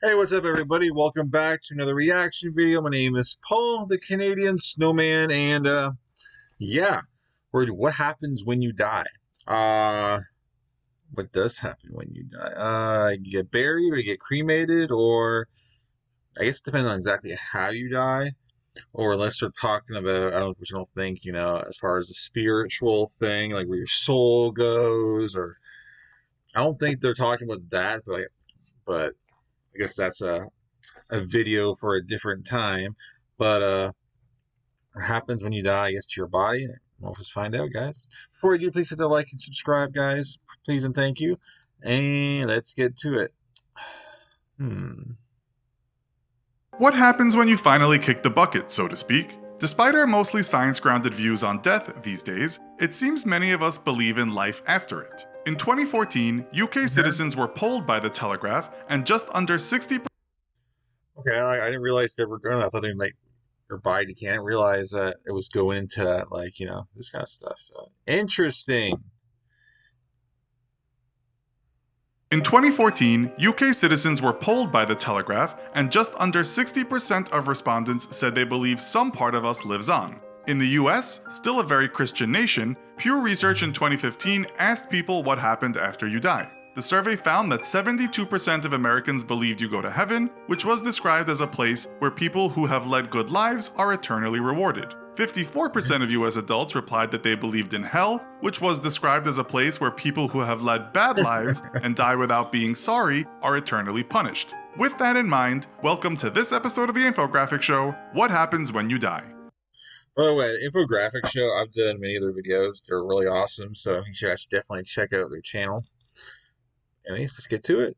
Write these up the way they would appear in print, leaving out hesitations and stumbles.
Hey, what's up, everybody? Welcome back to another reaction video. My name is Paul, the Canadian Snowman, and yeah, what happens when you die? Uh, what does happen when you die? You get buried, or you get cremated, or I guess it depends on exactly how you die. Or unless they're talking about, I don't think, as far as a spiritual thing, like where your soul goes, or I don't think they're talking about that, but I guess that's a video for a different time. But what happens when you die, I guess, to your body? We'll just find out, guys. Before we do, please hit the like and subscribe, guys. Please and thank you. And let's get to it. What happens when you finally kick the bucket, so to speak? Despite our mostly science-grounded views on death these days, it seems many of us believe in life after it. In 2014, UK citizens were polled by The Telegraph, and just under 60%. Okay, I didn't realize they were going. I thought they like your body. Can't realize that it was going into this kind of stuff. So interesting. In 2014, UK citizens were polled by The Telegraph, and just under 60% of respondents said they believe some part of us lives on. In the US, still a very Christian nation, Pew Research in 2015 asked people what happened after you die. The survey found that 72% of Americans believed you go to heaven, which was described as a place where people who have led good lives are eternally rewarded. 54% of US adults replied that they believed in hell, which was described as a place where people who have led bad lives and die without being sorry are eternally punished. With that in mind, welcome to this episode of the Infographics Show, What Happens When You Die? By the way, infographic show, I've done many of their videos. They're really awesome, so you should definitely check out their channel. Anyways, let's get to it.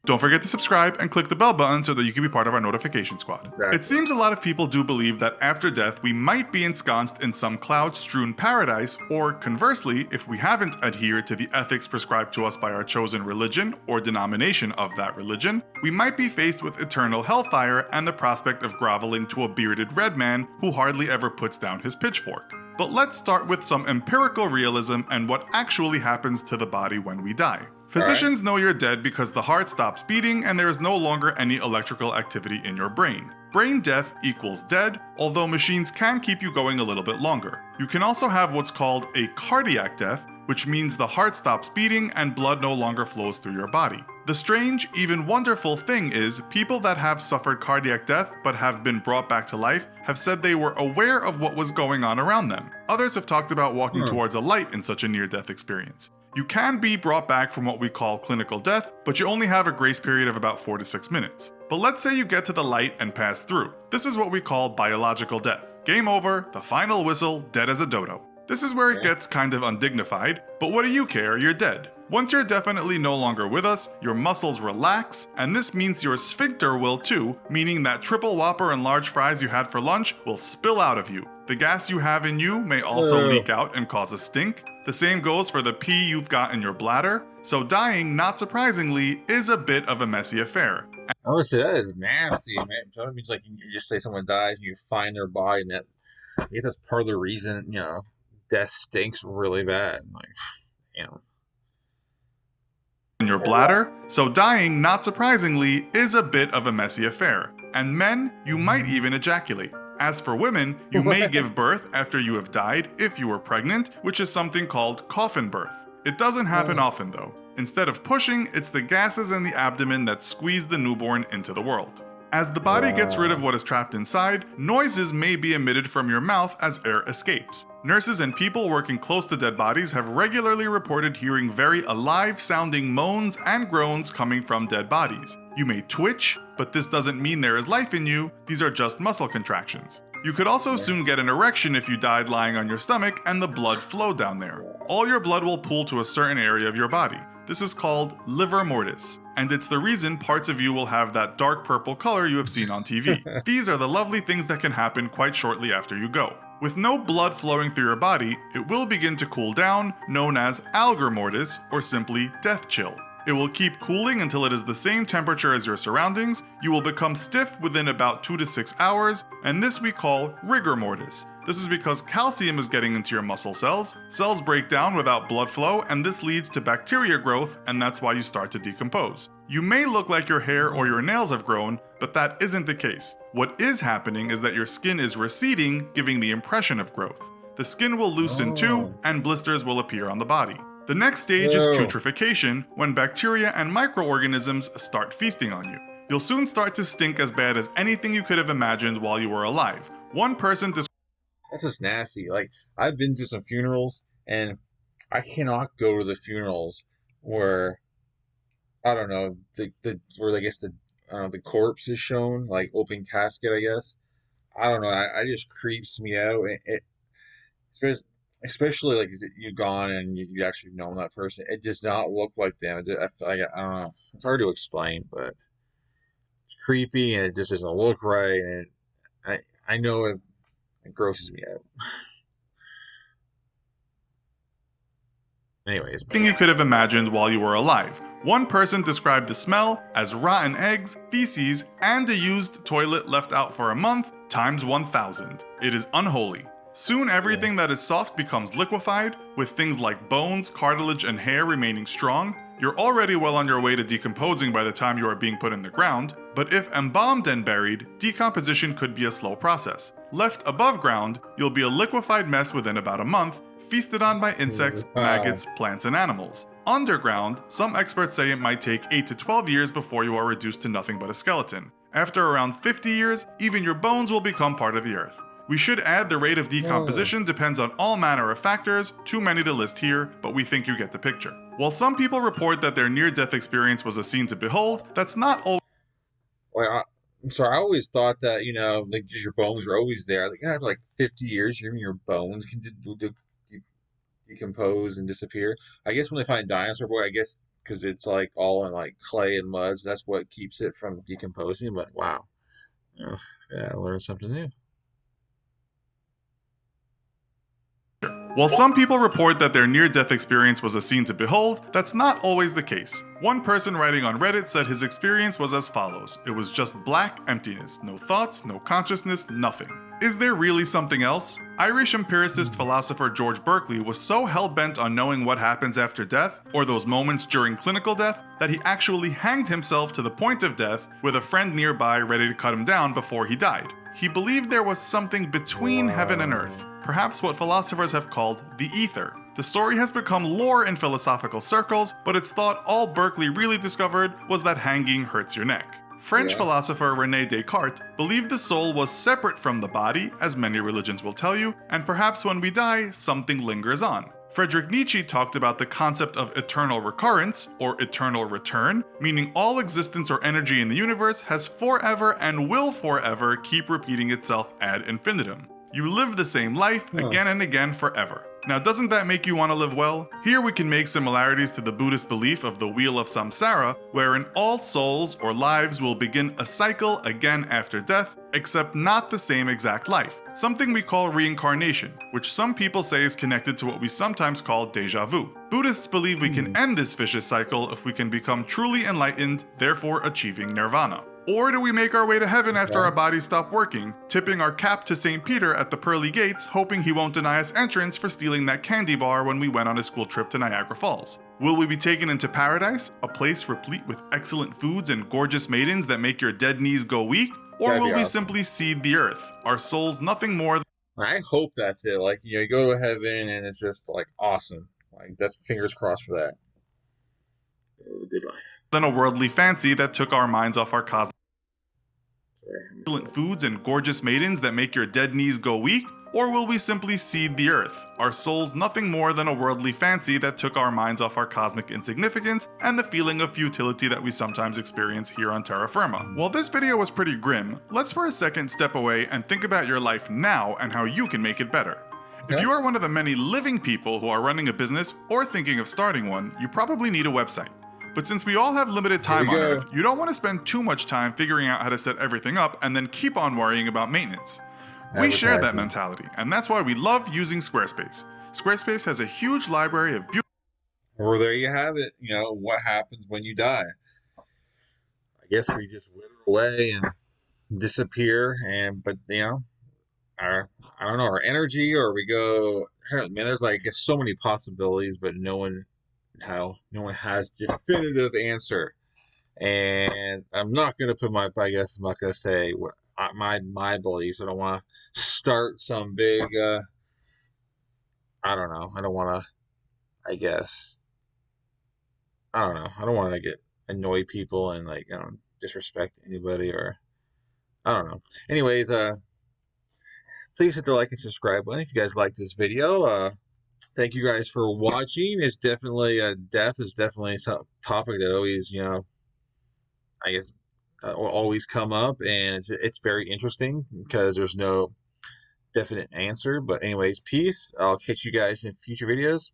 Don't forget to subscribe and click the bell button so that you can be part of our notification squad. Exactly. It seems a lot of people do believe that after death we might be ensconced in some cloud-strewn paradise, or conversely, if we haven't adhered to the ethics prescribed to us by our chosen religion or denomination of that religion, we might be faced with eternal hellfire and the prospect of groveling to a bearded red man who hardly ever puts down his pitchfork. But let's start with some empirical realism and what actually happens to the body when we die. Physicians know you're dead because the heart stops beating and there is no longer any electrical activity in your brain. Brain death equals dead, although machines can keep you going a little bit longer. You can also have what's called a cardiac death, which means the heart stops beating and blood no longer flows through your body. The strange, even wonderful thing is, people that have suffered cardiac death but have been brought back to life have said they were aware of what was going on around them. Others have talked about walking towards a light in such a near-death experience. You can be brought back from what we call clinical death, but you only have a grace period of about 4 to 6 minutes. But let's say you get to the light and pass through. This is what we call biological death. Game over, the final whistle, dead as a dodo. This is where it gets kind of undignified, but what do you care, you're dead. Once you're definitely no longer with us, your muscles relax, and this means your sphincter will too, meaning that triple whopper and large fries you had for lunch will spill out of you. The gas you have in you may also leak out and cause a stink. The same goes for the pee you've got in your bladder, so dying, not surprisingly, is a bit of a messy affair. I would say that is nasty, man. So that means like you just say someone dies and you find their body, and that I guess that's part of the reason, death stinks really bad. In your bladder, so dying, not surprisingly, is a bit of a messy affair. And men, you might even ejaculate. As for women, you may give birth after you have died if you were pregnant, which is something called coffin birth. It doesn't happen often though. Instead of pushing, it's the gases in the abdomen that squeeze the newborn into the world. As the body gets rid of what is trapped inside, noises may be emitted from your mouth as air escapes. Nurses and people working close to dead bodies have regularly reported hearing very alive-sounding moans and groans coming from dead bodies. You may twitch, but this doesn't mean there is life in you, these are just muscle contractions. You could also soon get an erection if you died lying on your stomach and the blood flowed down there. All your blood will pool to a certain area of your body. This is called livor mortis, and it's the reason parts of you will have that dark purple color you have seen on TV. These are the lovely things that can happen quite shortly after you go. With no blood flowing through your body, it will begin to cool down, known as algor mortis, or simply death chill. It will keep cooling until it is the same temperature as your surroundings. You will become stiff within about 2 to 6 hours, and this we call rigor mortis. This is because calcium is getting into your muscle cells, cells break down without blood flow, and this leads to bacteria growth, and that's why you start to decompose. You may look like your hair or your nails have grown, but that isn't the case. What is happening is that your skin is receding, giving the impression of growth. The skin will loosen too, and blisters will appear on the body. The next stage is putrefaction, when bacteria and microorganisms start feasting on you. You'll soon start to stink as bad as anything you could have imagined while you were alive. One person That's just nasty. Like, I've been to some funerals, and I cannot go to the funerals where, I don't know, where I guess the corpse is shown, like open casket, I guess. I don't know. I just creeps me out. Especially, especially like you're gone and you actually know that person. It does not look like them. I feel like, I don't know. It's hard to explain, but it's creepy and it just doesn't look right. And I know it grosses me out. Anyways, thing you could have imagined while you were alive. One person described the smell as rotten eggs, feces, and a used toilet left out for a month times 1,000. It is unholy. Soon everything that is soft becomes liquefied, with things like bones, cartilage, and hair remaining strong. You're already well on your way to decomposing by the time you are being put in the ground, but if embalmed and buried, decomposition could be a slow process. Left above ground, you'll be a liquefied mess within about a month, feasted on by insects, maggots, plants, and animals. Underground, some experts say it might take 8 to 12 years before you are reduced to nothing but a skeleton. After around 50 years, even your bones will become part of the earth. We should add the rate of decomposition depends on all manner of factors, too many to list here, but we think you get the picture. While some people report that their near-death experience was a scene to behold, that's not always. Well, I'm sorry. I always thought that like just your bones were always there. Like after like 50 years, even your bones can decompose and disappear. I guess when they find dinosaur boy, I guess because it's like all in like clay and mud, so that's what keeps it from decomposing. But wow, yeah, I learned something new. While some people report that their near-death experience was a scene to behold, that's not always the case. One person writing on Reddit said his experience was as follows. It was just black emptiness, no thoughts, no consciousness, nothing. Is there really something else? Irish empiricist philosopher George Berkeley was so hell-bent on knowing what happens after death, or those moments during clinical death, that he actually hanged himself to the point of death with a friend nearby ready to cut him down before he died. He believed there was something between heaven and earth, perhaps what philosophers have called the ether. The story has become lore in philosophical circles, but it's thought all Berkeley really discovered was that hanging hurts your neck. French philosopher René Descartes believed the soul was separate from the body, as many religions will tell you, and perhaps when we die, something lingers on. Friedrich Nietzsche talked about the concept of eternal recurrence, or eternal return, meaning all existence or energy in the universe has forever and will forever keep repeating itself ad infinitum. You live the same life again and again forever. Now, doesn't that make you want to live well? Here we can make similarities to the Buddhist belief of the Wheel of Samsara, wherein all souls or lives will begin a cycle again after death, except not the same exact life. Something we call reincarnation, which some people say is connected to what we sometimes call deja vu. Buddhists believe we can end this vicious cycle if we can become truly enlightened, therefore achieving nirvana. Or do we make our way to heaven after our bodies stop working, tipping our cap to St. Peter at the pearly gates, hoping he won't deny us entrance for stealing that candy bar when we went on a school trip to Niagara Falls? Will we be taken into paradise, a place replete with excellent foods and gorgeous maidens that make your dead knees go weak? Or will we simply seed the earth, our souls nothing more than... I hope that's it. Like, you go to heaven and it's just like awesome. Like, that's fingers crossed for that. Good life. Than a worldly fancy that took our minds off our cosmic... excellent foods and gorgeous maidens that make your dead knees go weak? Or will we simply seed the earth, our souls nothing more than a worldly fancy that took our minds off our cosmic insignificance and the feeling of futility that we sometimes experience here on terra firma? While this video was pretty grim, let's for a second step away and think about your life now and how you can make it better. If you are one of the many living people who are running a business or thinking of starting one, you probably need a website. But since we all have limited time on Earth, you don't want to spend too much time figuring out how to set everything up and then keep on worrying about maintenance. We share that mentality, and that's why we love using Squarespace. Squarespace has a huge library of beautiful... Well, there you have it. What happens when you die. I guess we just wither away and disappear, but I don't know, our energy, or we go, man, there's like so many possibilities, but no one has definitive answer. And I'm not gonna put my, I guess I'm not gonna say what my beliefs. I don't want to start some big, I don't know. I don't want to. I guess I don't know. I don't want to get annoy people and like I don't disrespect anybody or I don't know. Anyways, please hit the like and subscribe button if you guys like this video. Thank you guys for watching. It's definitely death is definitely some topic that always I guess will always come up, and it's very interesting because there's no definite answer. But anyways, peace. I'll catch you guys in future videos.